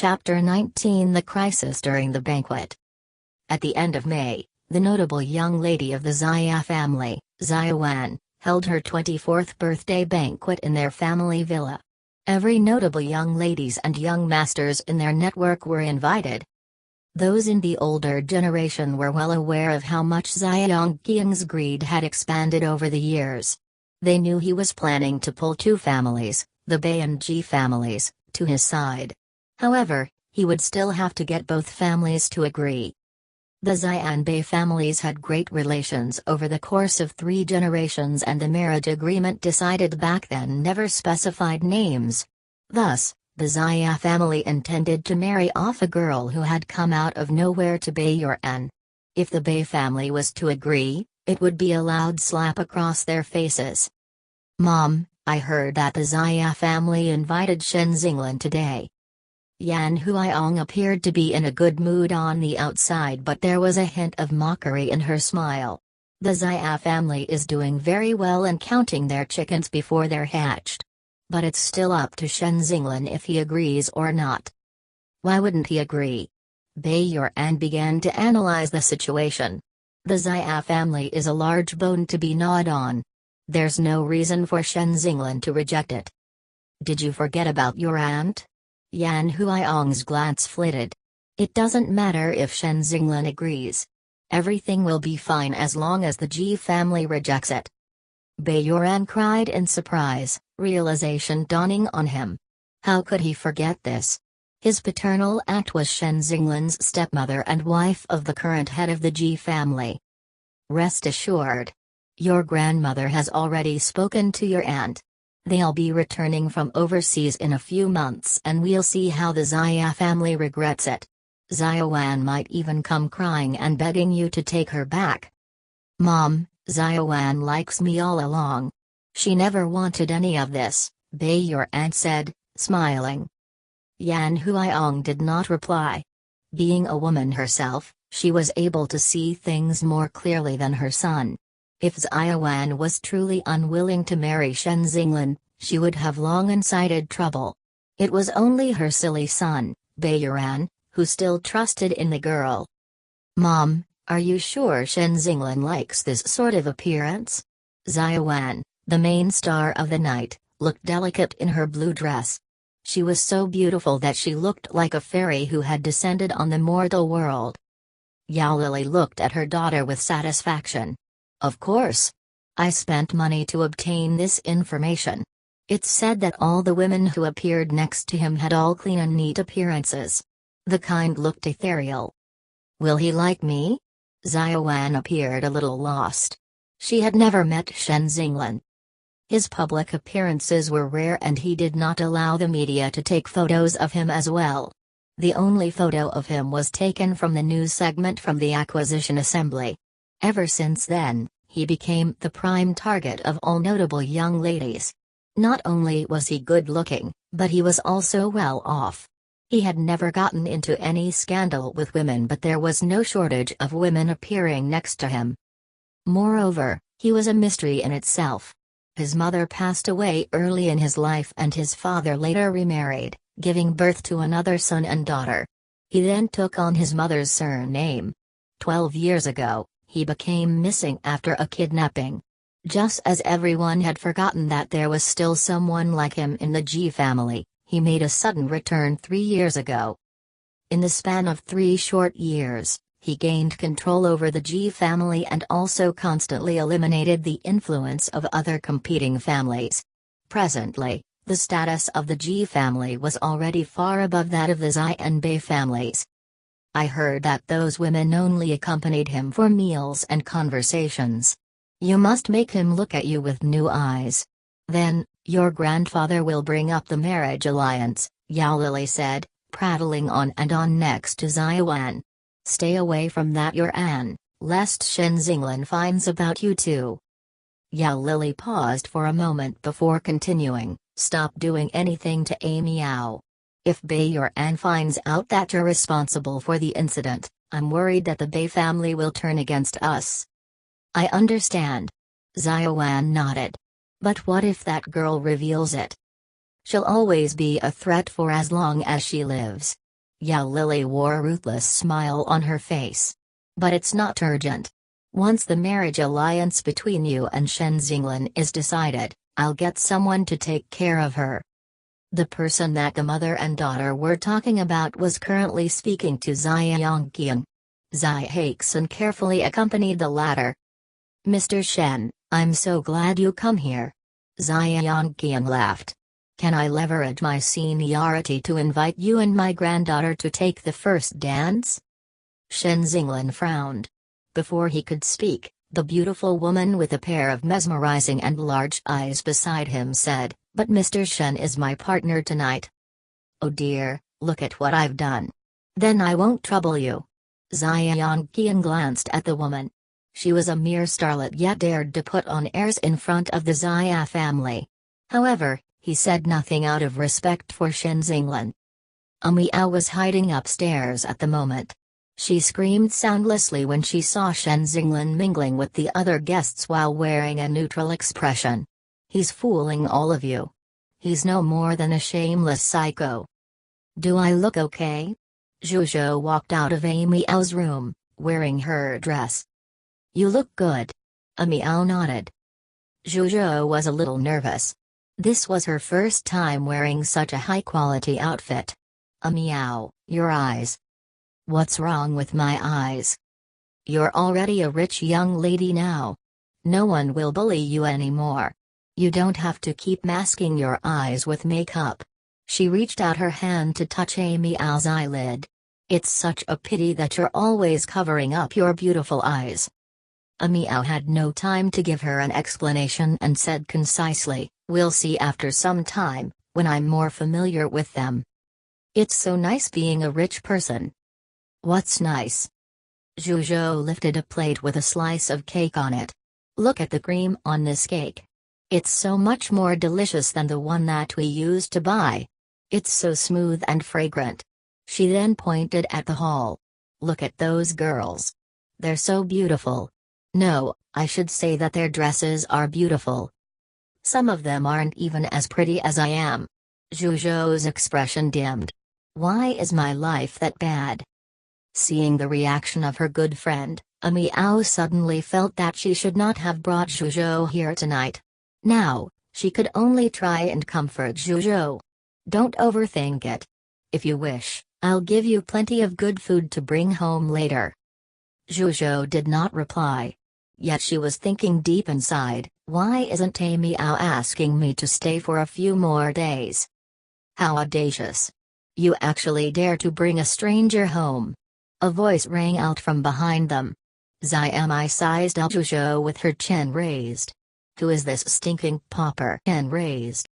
Chapter 19: The Crisis During the Banquet. At the end of May, the notable young lady of the Xia family, Xia Wan, held her 24th birthday banquet in their family villa. Every notable young ladies and young masters in their network were invited. Those in the older generation were well aware of how much Xia Yongqiang's greed had expanded over the years. They knew he was planning to pull two families, the Bai and Ji families, to his side. However, he would still have to get both families to agree. The Xia and Bai families had great relations over the course of 3 generations, and the marriage agreement decided back then never specified names. Thus, the Xia family intended to marry off a girl who had come out of nowhere to Bai Youran. If the Bai family was to agree, it would be a loud slap across their faces. "Mom, I heard that the Xia family invited Shen Xinglan today." Yan Huiong appeared to be in a good mood on the outside, but there was a hint of mockery in her smile. The Xia family is doing very well and counting their chickens before they're hatched. But it's still up to Shen Xinglan if he agrees or not. Why wouldn't he agree? Bai Youran began to analyze the situation. The Xia family is a large bone to be gnawed on. There's no reason for Shen Xinglan to reject it. "Did you forget about your aunt?" Yan Huiong's glance flitted. "It doesn't matter if Shen Xinglan agrees. Everything will be fine as long as the Ji family rejects it." Bai Youran cried in surprise, realization dawning on him. How could he forget this? His paternal aunt was Shen Xinglan's stepmother and wife of the current head of the Ji family. "Rest assured. Your grandmother has already spoken to your aunt. They'll be returning from overseas in a few months, and we'll see how the Xia family regrets it. Xia Wan might even come crying and begging you to take her back." "Mom, Xia Wan likes me all along. She never wanted any of this," Bai Youran said, smiling. Yan Huiong did not reply. Being a woman herself, she was able to see things more clearly than her son. If Xia Wan was truly unwilling to marry Shen Xinglan, she would have long incited trouble. It was only her silly son, Bai Youran, who still trusted in the girl. "Mom, are you sure Shen Xinglan likes this sort of appearance?" Xia Wan, the main star of the night, looked delicate in her blue dress. She was so beautiful that she looked like a fairy who had descended on the mortal world. Yao Lily looked at her daughter with satisfaction. "Of course. I spent money to obtain this information. It's said that all the women who appeared next to him had all clean and neat appearances. The kind looked ethereal." "Will he like me?" Xia Wan appeared a little lost. She had never met Shen Xinglan. His public appearances were rare, and he did not allow the media to take photos of him as well. The only photo of him was taken from the news segment from the Acquisition Assembly. Ever since then, he became the prime target of all notable young ladies. Not only was he good-looking, but he was also well off. He had never gotten into any scandal with women, but there was no shortage of women appearing next to him. Moreover, he was a mystery in itself. His mother passed away early in his life, and his father later remarried, giving birth to another son and daughter. He then took on his mother's surname. 12 years ago, he became missing after a kidnapping. Just as everyone had forgotten that there was still someone like him in the Ji family, he made a sudden return 3 years ago. In the span of 3 short years, he gained control over the Ji family and also constantly eliminated the influence of other competing families. Presently, the status of the Ji family was already far above that of the Xia and Bai families. "I heard that those women only accompanied him for meals and conversations. You must make him look at you with new eyes. Then, your grandfather will bring up the marriage alliance," Yao Lily said, prattling on and on next to Xia Wan. "Stay away from that Youran, lest Shen Xinglan finds about you too." Yao Lily paused for a moment before continuing, "Stop doing anything to Amy Yao. If Bai Youran finds out that you're responsible for the incident, I'm worried that the Bai family will turn against us." "I understand." Xia Wan nodded. "But what if that girl reveals it? She'll always be a threat for as long as she lives. Yao Lily wore a ruthless smile on her face. But it's not urgent. Once the marriage alliance between you and Shen Xinglan is decided, I'll get someone to take care of her. The person that the mother and daughter were talking about was currently speaking to Xia Yongqiang. Xia Yongqiang carefully accompanied the latter. Mr. Shen, I'm so glad you come here. Xia Yongqiang laughed. Can I leverage my seniority to invite you and my granddaughter to take the first dance? Shen Xinglan frowned. Before he could speak, the beautiful woman with a pair of mesmerizing and large eyes beside him said, "But Mr. Shen is my partner tonight." "Oh dear, look at what I've done. Then I won't trouble you." Xia Yongqiang glanced at the woman. She was a mere starlet yet dared to put on airs in front of the Xia family. However, he said nothing out of respect for Shen Xinglan. Miao was hiding upstairs at the moment. She screamed soundlessly when she saw Shen Xinglan mingling with the other guests while wearing a neutral expression. "He's fooling all of you. He's no more than a shameless psycho." "Do I look okay?" Zhuzhou walked out of Miao's room, wearing her dress. "You look good." Miao nodded. Zhuzhou was a little nervous. This was her first time wearing such a high-quality outfit. "Miao, your eyes." "What's wrong with my eyes?" "You're already a rich young lady now. No one will bully you anymore. You don't have to keep masking your eyes with makeup." She reached out her hand to touch Miao's eyelid. "It's such a pity that you're always covering up your beautiful eyes." Miao had no time to give her an explanation and said concisely, "We'll see after some time, when I'm more familiar with them." "It's so nice being a rich person." "What's nice?" Zhuzhou lifted a plate with a slice of cake on it. "Look at the cream on this cake. It's so much more delicious than the one that we used to buy. It's so smooth and fragrant." She then pointed at the hall. "Look at those girls. They're so beautiful. No, I should say that their dresses are beautiful. Some of them aren't even as pretty as I am." Zhuzhou's expression dimmed. "Why is my life that bad?" Seeing the reaction of her good friend, Miao suddenly felt that she should not have brought Zhuzhou here tonight. Now, she could only try and comfort Zhuzhou. "Don't overthink it. If you wish, I'll give you plenty of good food to bring home later." Zhuzhou did not reply. Yet she was thinking deep inside, why isn't Miao asking me to stay for a few more days? How audacious. You actually dare to bring a stranger home. A voice rang out from behind them. Xia sized up Zhuzhou with her chin raised. "Who is this stinking pauper?" Chin raised.